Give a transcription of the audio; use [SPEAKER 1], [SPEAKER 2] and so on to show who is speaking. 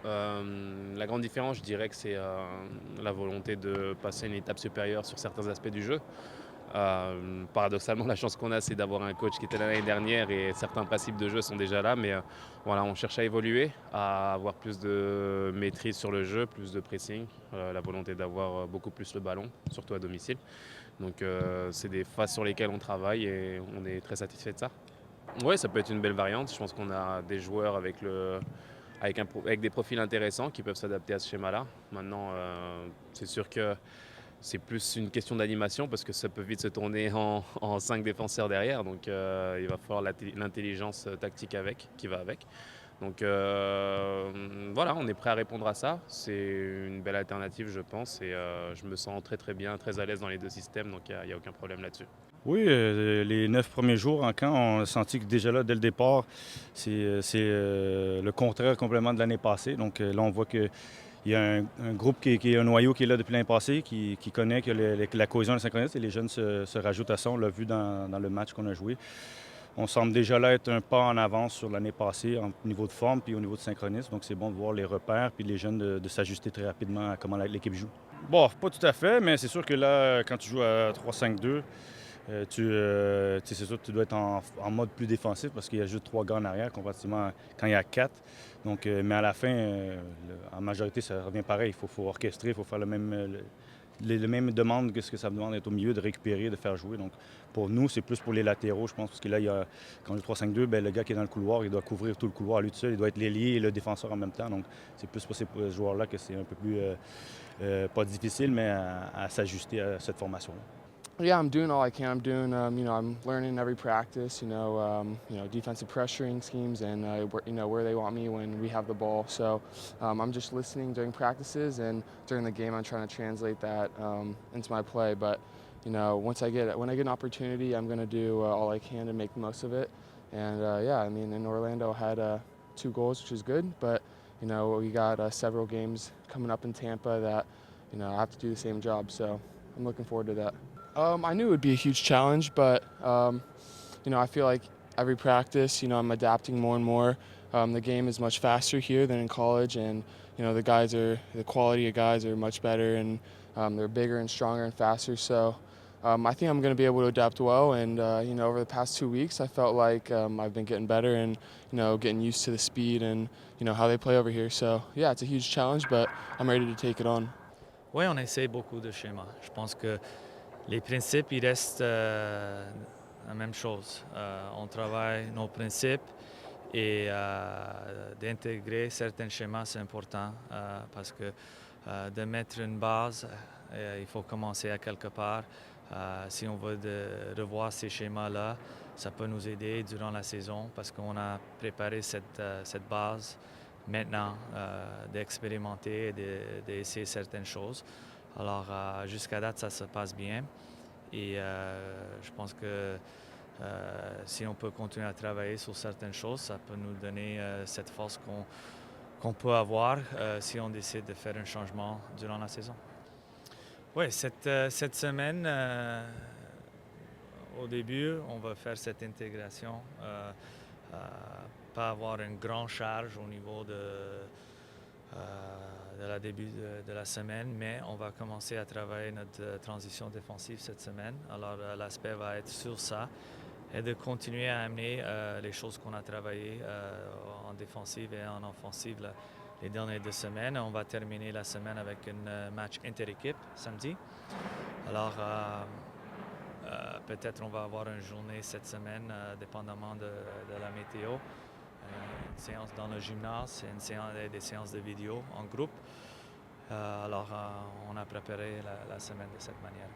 [SPEAKER 1] La grande différence, je dirais que c'est la volonté de passer une étape supérieure sur certains aspects du jeu. Paradoxalement, la chance qu'on a, c'est d'avoir un coach qui était là l'année dernière et certains principes de jeu sont déjà là. Mais voilà, on cherche à évoluer, à avoir plus de maîtrise sur le jeu, plus de pressing, la volonté d'avoir beaucoup plus le ballon, surtout à domicile. Donc c'est des phases sur lesquelles on travaille et on est très satisfait de ça. Oui, ça peut être une belle variante. Je pense qu'on a des joueurs avec des profils intéressants qui peuvent s'adapter à ce schéma-là. Maintenant, c'est sûr que c'est plus une question d'animation parce que ça peut vite se tourner en 5 défenseurs derrière. Donc il va falloir l'intelligence tactique qui va avec. Donc voilà, on est prêt à répondre à ça. C'est une belle alternative, je pense. Et je me sens très très bien, très à l'aise dans les deux systèmes. Donc il n'y a aucun problème là-dessus.
[SPEAKER 2] Oui, les 9 premiers jours en camp, on a senti que déjà là, dès le départ, c'est le contraire complètement de l'année passée. Donc là, on voit qu'il y a un groupe qui est un noyau qui est là depuis l'année passée, qui connaît que la cohésion et le synchronisme, et les jeunes se rajoutent à ça. On l'a vu dans le match qu'on a joué. On semble déjà là être un pas en avance sur l'année passée au niveau de forme puis au niveau de synchronisme. Donc c'est bon de voir les repères puis les jeunes de s'ajuster très rapidement à comment l'équipe joue. Bon, pas tout à fait, mais c'est sûr que là, quand tu joues à 3-5-2, tu sais, c'est sûr que tu dois être en mode plus défensif parce qu'il y a juste 3 gars en arrière comparativement quand il y a 4. Donc, mais à la fin, en majorité, ça revient pareil. Il faut orchestrer, il faut faire les mêmes demandes que ce que ça demande d'être au milieu, de récupérer, de faire jouer. Donc, pour nous, c'est plus pour les latéraux, je pense, parce que là, quand on joue 3-5-2, ben, le gars qui est dans le couloir, il doit couvrir tout le couloir à lui tout seul. Il doit être l'ailier et le défenseur en même temps. Donc, c'est plus pour ces joueurs-là que c'est un peu plus, pas difficile, mais à s'ajuster à cette formation-là.
[SPEAKER 3] Yeah, I'm doing all I can. I'm learning every practice. Defensive pressuring schemes and where they want me when we have the ball. So I'm just listening during practices and during the game. I'm trying to translate that into my play. But when I get an opportunity, I'm gonna do all I can to make the most of it. And yeah, I mean, in Orlando, I had 2 goals, which is good. But we got several games coming up in Tampa that I have to do the same job. So I'm looking forward to that. I knew it would be a huge challenge, but I feel like every practice, I'm adapting more and more. The game is much faster here than in college, and the quality of guys are much better, and they're bigger and stronger and faster. So I think I'm going to be able to adapt well. And over the past 2 weeks, I felt like I've been getting better and getting used to the speed and how they play over here. So yeah, it's a huge challenge, but I'm ready to take it on.
[SPEAKER 4] Oui, on essaie beaucoup de schémas. Je pense que les principes, ils restent la même chose. On travaille nos principes et d'intégrer certains schémas, c'est important parce que de mettre une base, il faut commencer à quelque part. Si on veut revoir ces schémas-là, ça peut nous aider durant la saison parce qu'on a préparé cette base maintenant d'expérimenter et d'essayer certaines choses. Alors, jusqu'à date, ça se passe bien. Et je pense que si on peut continuer à travailler sur certaines choses, ça peut nous donner cette force qu'on peut avoir si on décide de faire un changement durant la saison. Oui, cette semaine, au début, on va faire cette intégration, pas avoir une grande charge au niveau de la début de la semaine, mais on va commencer à travailler notre transition défensive cette semaine. Alors l'aspect va être sur ça et de continuer à amener les choses qu'on a travaillées en défensive et en offensive les dernières 2 semaines. On va terminer la semaine avec un match inter-équipe samedi. Alors peut-être on va avoir une journée cette semaine, dépendamment de la météo. Une séance dans le gymnase et des séances de vidéo en groupe. Alors, on a préparé la semaine de cette manière.